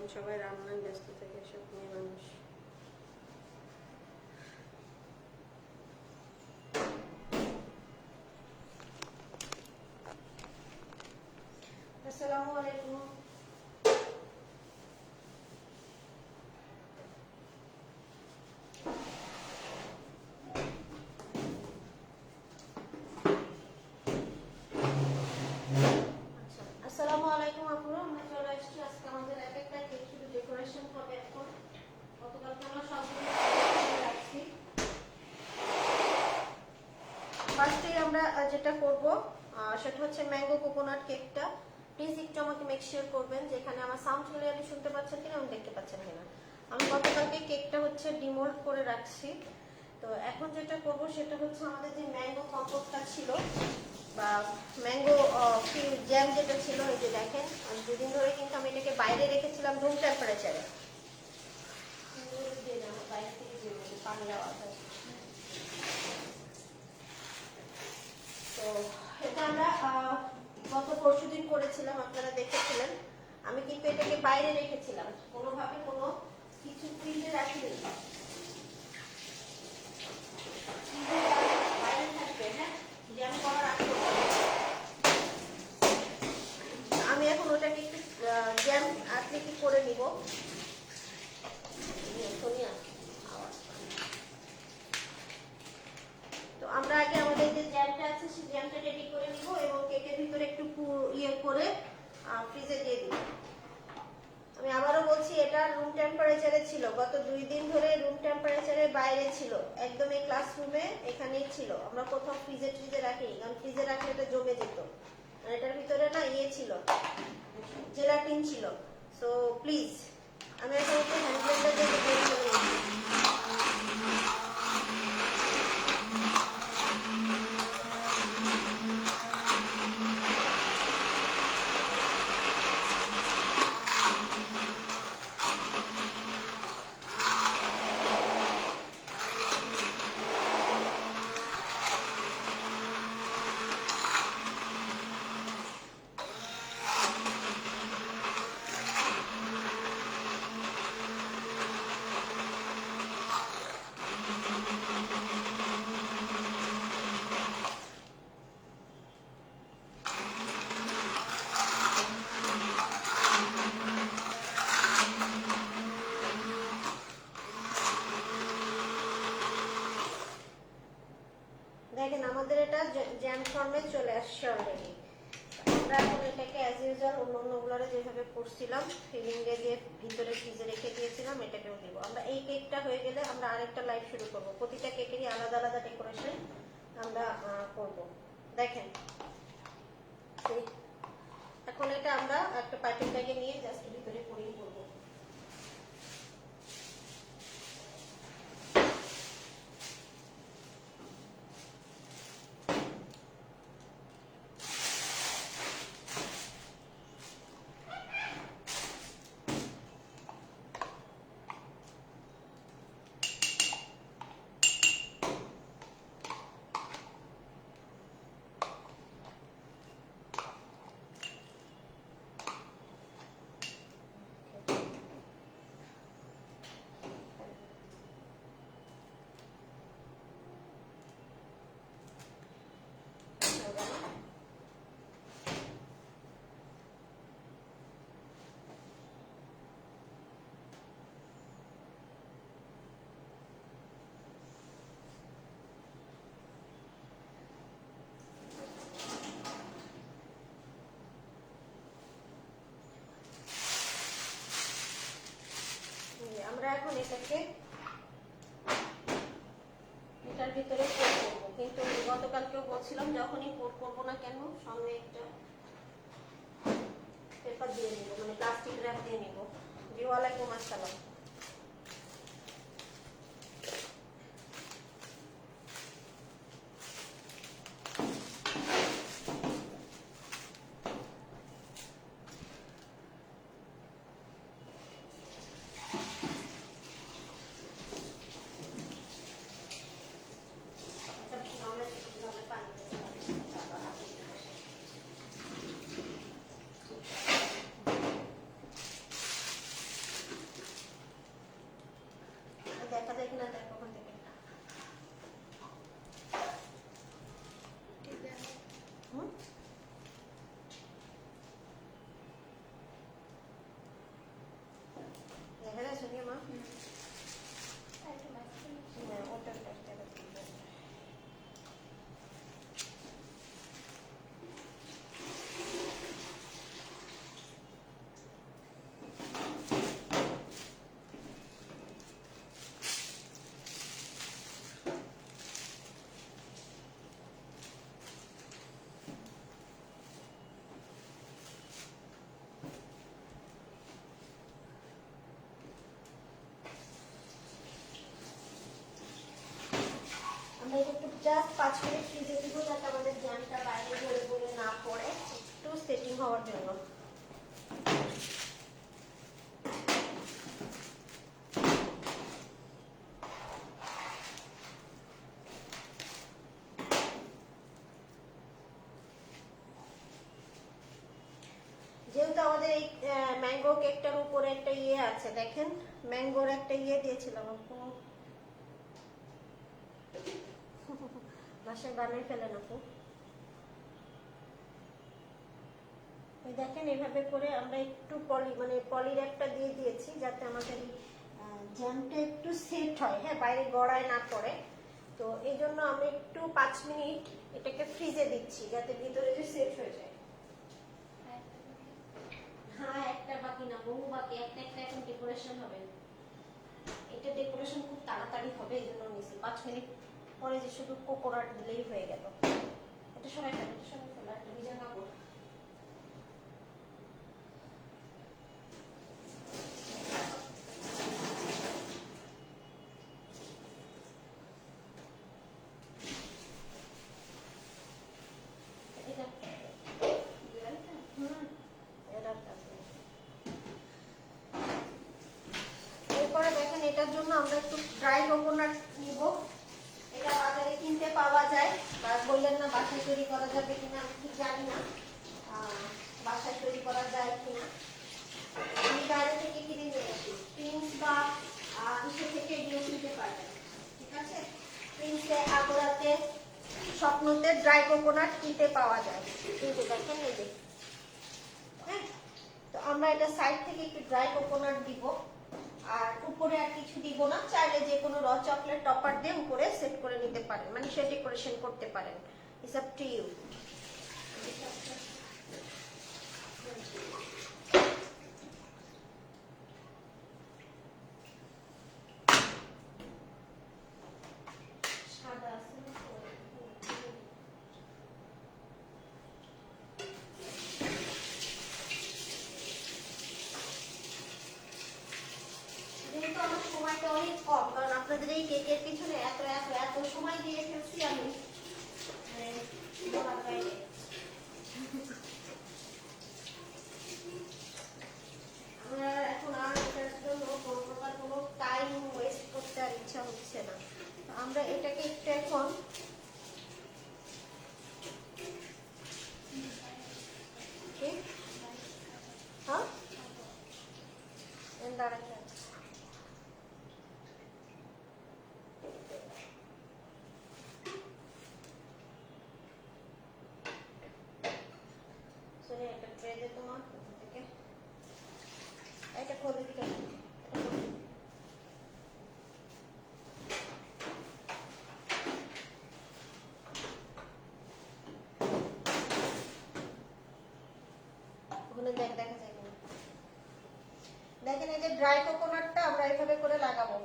এখন সবাই রান্নায় ব্যস্ত থাকে, সব মেয়ে মানুষ। আসসালামু আলাইকুম। আসসালামু আলাইকুম আপুরা, আমরা চলে আসছি। আজকে আমাদের এক একটা কেক শুধু ডেকোরেশন হবে। এখন গতকালকে আমরা সবগুলো রাখছি। ফার্স্টেই আমরা যেটা করব সেটা হচ্ছে ম্যাঙ্গো কোকোনাট কেকটা। প্লিজ একটু আমাকে মেক শিওর করবেন যে এখানে আমার সাউন্ড ক্লিয়ারলি শুনতে পাচ্ছেন কিনা এবং দেখতে পাচ্ছেন কিনা। আমি গতকালকে কেকটা হচ্ছে ডিমোল্ড করে রাখছি। তো এখন যেটা করব সেটা হচ্ছে আমাদের যে ম্যাঙ্গো কম্পোটটা ছিল বা ম্যাঙ্গো জ্যাম যেটা ছিল, এই যে দেখেন দুদিন ধরে কিন্তু আমি এটাকে বাইরে রেখেছিলাম রুম টেম্পারেচারে। বাইরে থেকে যে পানি আওয়াজ হয়। তো এটা আমরা গত পরশুদিন করেছিলাম, আপনারা দেখেছিলেন। আমি কিন্তু এটাকে বাইরে রেখেছিলাম, কোনোভাবে কোনো কিছু ফ্রিজে রাখিনি। বাইরে থাকবে, হ্যাঁ, জ্যাম করার আগে। আমি এখন ওটাকে একটু জ্যাম আকৃতি করে নিব। তো আমরা আগে আমাদের যে জ্যামটা আছে সেই জ্যামটা রেডি করে নিব এবং কেকের ভিতরে একটু ইয়ে করে ফ্রিজে দিয়ে দিব। আমি আবারও বলছি, এটা রুম টেম্পারেচারে ছিল, গত 2 দিন ধরে রুম টেম্পারেচারে বাইরে ছিল, একদম এই ক্লাসরুমে এখানেই ছিল। আমরা কোথাও ফ্রিজে রাখি, কারণ ফ্রিজে রাখলে এটা জমে যেত। আর এটার ভিতরে না ইয়ে ছিল, জেলাটিন ছিল। সো প্লিজ, আমি এখন একটু হ্যান্ড ব্লেন্ডার দিয়ে বের করে নিচ্ছি। দেখেন আমাদের এটা জ্যাম ফর্মে চলে আসছে অলরেডি। আমরা এখন এটাকে অ্যাজ ইউজুয়াল অন্যগুলোরে যেভাবে করছিলাম, ফিলিং দিয়ে ভিতরে ফ্রিজে রেখে দিয়েছিলাম, এটাকেও দিব। আমরা এই কেকটা হয়ে গেলে আমরা আরেকটা লাইভ শুরু করব। প্রতিটা কেকেরই আলাদা আলাদা ডেকোরেশন আমরা করব। দেখেন এখন এটা আমরা একটা পাইপিং ব্যাগে নিয়ে জাস্ট ভিতরে পরিয়ে করব। আমরা এখন এটাকে এটার ভিতরে পোর করবো, কিন্তু গতকালকেও বলছিলাম যখনই পোর করবো না কেন সঙ্গে একটা পেপার দিয়ে নিব, মানে প্লাস্টিক র্যাপ দিয়ে নিব। জি ওয়ালাইকুম আসসালাম। জাস্ট 5 মিনিট ফ্রিজে দিব যাতে আমাদের জ্যামটা বাইরে ঝরে পড়ে না পড়ে, একটু সেটিং হওয়ার জন্য। যেহেতু আমাদের এই ম্যাঙ্গো কেকটার উপরে একটা ইয়ে আছে, দেখেন ম্যাঙ্গোর একটা ইয়ে দিয়েছিলাম, আপু বাসায় বানিয়ে ফেলেন আপু। দেখেন এভাবে করে আমরা একটু পলির একটা দিয়ে দিয়েছি যাতে আমাদের জ্যামটা একটু সেট হয়, হ্যাঁ বাইরে গড়ায় না পড়ে। তো এই জন্য আমি একটু 5 মিনিট এটাকে ফ্রিজে দিচ্ছি যাতে ভিতরে যে সেট হয়ে যায়। হ্যাঁ একটা বাকি না, বহু বাকি, একটা একটা এখন ডেকোরেশন হবে। এটা ডেকোরেশন খুব তাড়াতাড়ি হবে, এই জন্য নিয়েছি 5 মিনিট পরে যে শুধু কোকোনাট দিলেই হয়ে গেল। এটা সবাই ফেলে, এটা সবাই ফেলে, একটা ভিজা কাপড়। এরপরে দেখেন এটার জন্য আমরা একটু ড্রাই কোকোনাট নিব। এটা বাজারে কিনতে পাওয়া যায়, বললেন না বাসায় তৈরি করা যাবে কিনা আমি ঠিক জানি না, বাসায় তৈরি করা যায় কিনা। আমি বাইরে থেকে কিনে নিয়ে আসি, প্রিন্স বা ইসে থেকে এগুলো কিনতে পারবেন, ঠিক আছে। প্রিন্সে, আগোড়াতে, স্বপ্নতে ড্রাই কোকোনাট কিনতে পাওয়া যায়, কিন্তু দেখেন এই যে, হ্যাঁ। তো আমরা এটা সাইড থেকে একটু ড্রাই কোকোনাট দিব, আর উপরে আর কিছু দিব না। চাইলে যে কোনো র চকলেট টপার দিয়ে উপরে সেট করে নিতে পারেন, মানে সে ডেকোরেশন করতে পারেন, ইটস আপ টু ইউ। সাদা আছে যেহেতু আমার সময়টা অনেক কম, কারণ আপনাদের এই কেকের পিছনে এত এত এত সময় দিয়ে ফেলছি আমি, বলার বাইরে। আমার এখন আর এটার জন্য কোনো প্রকার কোনো টাইম ওয়েস্ট করতে আর ইচ্ছা হচ্ছে না। আমরা এটাকে একটু এখন হ্যাঁ দাঁড়াতে একটা ট্রে দে তোমার থেকে, এটা খুলে দিতে ওখানে দেখা যায় কিনা। দেখেন এই যে ড্রাই কোকোনাটটা আমরা এইভাবে করে লাগাবো।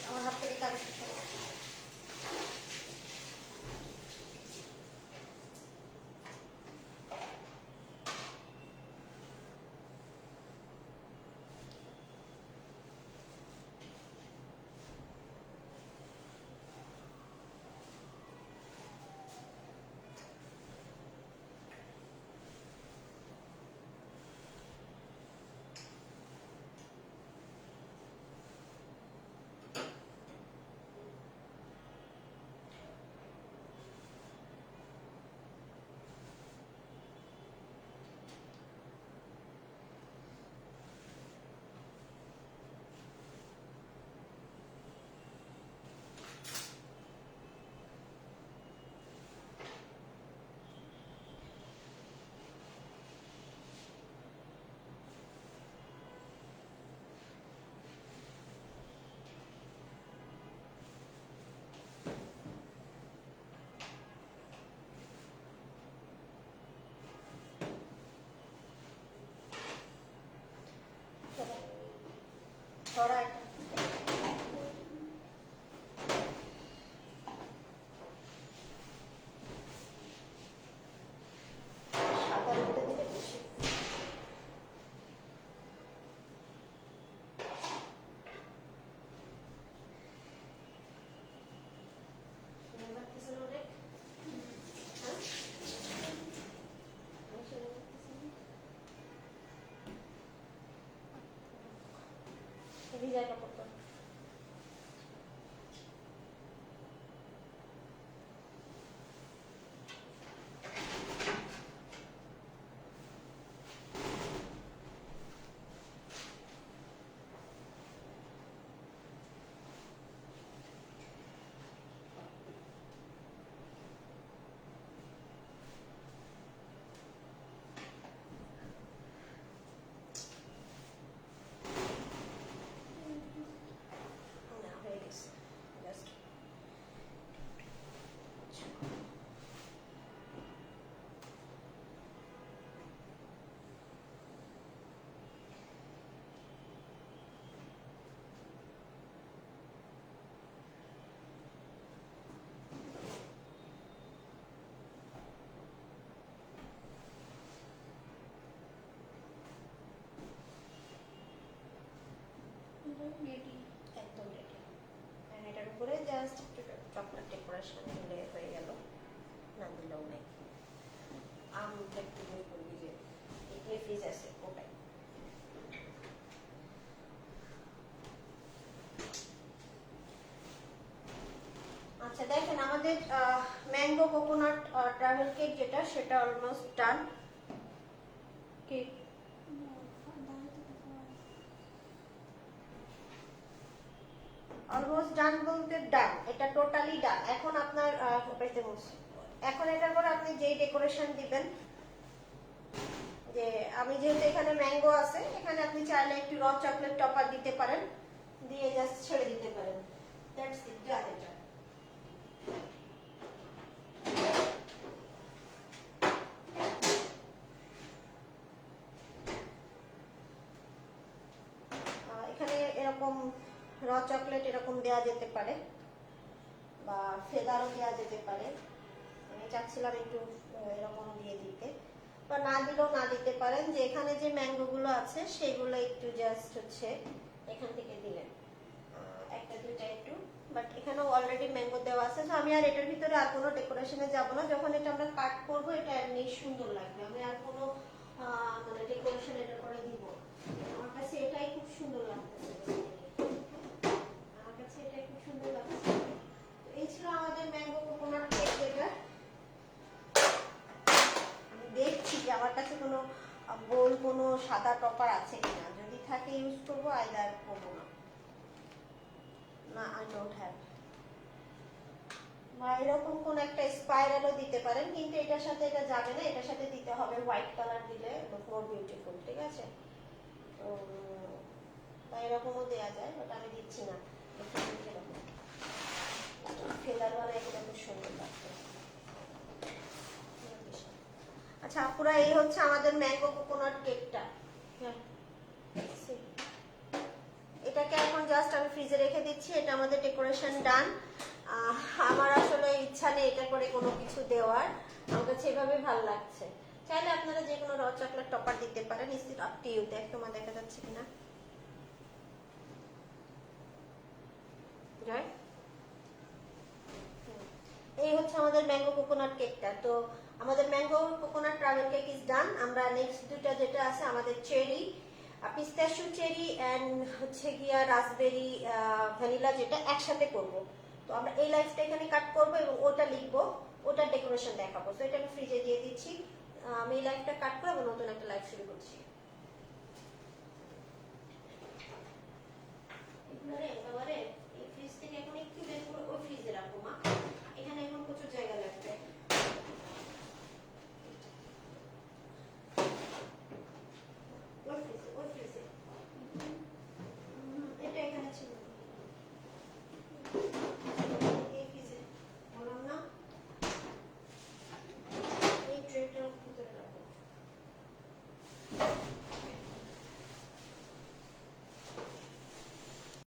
আমার হাত থেকে কাজ সরা এটা। সাদার মধ্যে দিলে বেশি। ভিজা কাপড় তো না হয়ে গেছে জাস্ট। একদম রেডি। এটার উপরে জাস্ট একটু চকলেট ডেকোরেশন দিলে হয়ে গেল, না দিলেও নেই। আমটা একটু বই করবি যে এগুলো ফ্রিজ আছে ওটাই। আচ্ছা দেখেন আমাদের ম্যাঙ্গো কোকোনাট ট্রাভেল কেক যেটা, সেটা almost done. Cake almost done বলতে ডান, এটা টোটালি ডান। এখন আপনার এখন এটার পরে আপনি যেই ডেকোরেশন দিবেন, যে আমি যেহেতু এখানে ম্যাঙ্গো আছে, এখানে আপনি চাইলে একটু র চকলেট টপার দিতে পারেন, দিয়ে জাস্ট ছেড়ে দিতে পারেন। দ্যাটস ইট, ডান এটা। এখানে এরকম র চকলেট এরকম দেওয়া যেতে পারে, বা ফেদারও দেওয়া যেতে পারে। আমি চাচ্ছিলাম একটু এরকম দিয়ে দিতে, বা না দিলেও না দিতে পারেন। যে এখানে যে ম্যাঙ্গো গুলো আছে সেগুলো একটু জাস্ট হচ্ছে এখান থেকে দিলেন একটা দুইটা একটু, বাট এখানেও অলরেডি ম্যাঙ্গো দেওয়া আছে। তো আমি আর এটার ভিতরে আর কোনো ডেকোরেশনে যাব না। যখন এটা আমরা কাট করব এটা এমনি সুন্দর লাগবে, আমি আর কোনো মানে ডেকোরেশন এটার পরে দিব। আমার কাছে এটাই খুব সুন্দর লাগতেছে, আমার কাছে এটাই খুব সুন্দর লাগছে। এই ছিল আমাদের ম্যাঙ্গো কোকোনাট কেক। যেটা আমি দেখছি যে আমার কাছে কোনো গোল কোনো সাদা টপার আছে কিনা, যদি থাকে ইউজ করবো, আইদার করবো না। না, আই ডোন্ট হ্যাভ। বা এরকম কোন একটা স্পাইরালও দিতে পারেন, কিন্তু এটার সাথে এটা যাবে না, এটার সাথে দিতে হবে হোয়াইট কালার, দিলে মোর বিউটিফুল। ঠিক আছে, তো বা এরকমও দেওয়া যায়, বাট আমি দিচ্ছি না। ফেদার বালা এগুলো খুব সুন্দর লাগছে। আচ্ছা আপুরা, এই হচ্ছে আমাদের ম্যাঙ্গো কোকোনাট কেকটা। এটাকে এখন জাস্ট আমি ফ্রিজে রেখে দিচ্ছি। এটা আমাদের ডেকোরেশন ডান। আমার আসলে ইচ্ছা নেই এটা করে কোনো কিছু দেওয়ার, আমার কাছে এভাবে ভালো লাগছে। চাইলে আপনারা যে কোনো র চকলেট টপার দিতে পারেন। It's up to you. দেখ তোমার দেখা যাচ্ছে কিনা। জয়, এই হচ্ছে আমাদের ম্যাঙ্গো কোকোনাট কেকটা। তো আমাদের mango coconut travel cake is done. আমরা নেক্সট দুইটা যেটা আছে আমাদের চেরি, পিস্তাশিও চেরি এন্ড হচ্ছে গিয়া রাসবেরি ভ্যানিলা, যেটা একসাথে করব। তো আমরা এই লাইফটা এখানে কাট করব এবং ওটা লিখবো, ওটার ডেকোরেশন দেখাবো। তো এটা আমি ফ্রিজে দিয়ে দিচ্ছি। আমি এই লাইফটা কাট করে এবং নতুন একটা লাইফ শুরু করছি। এবারে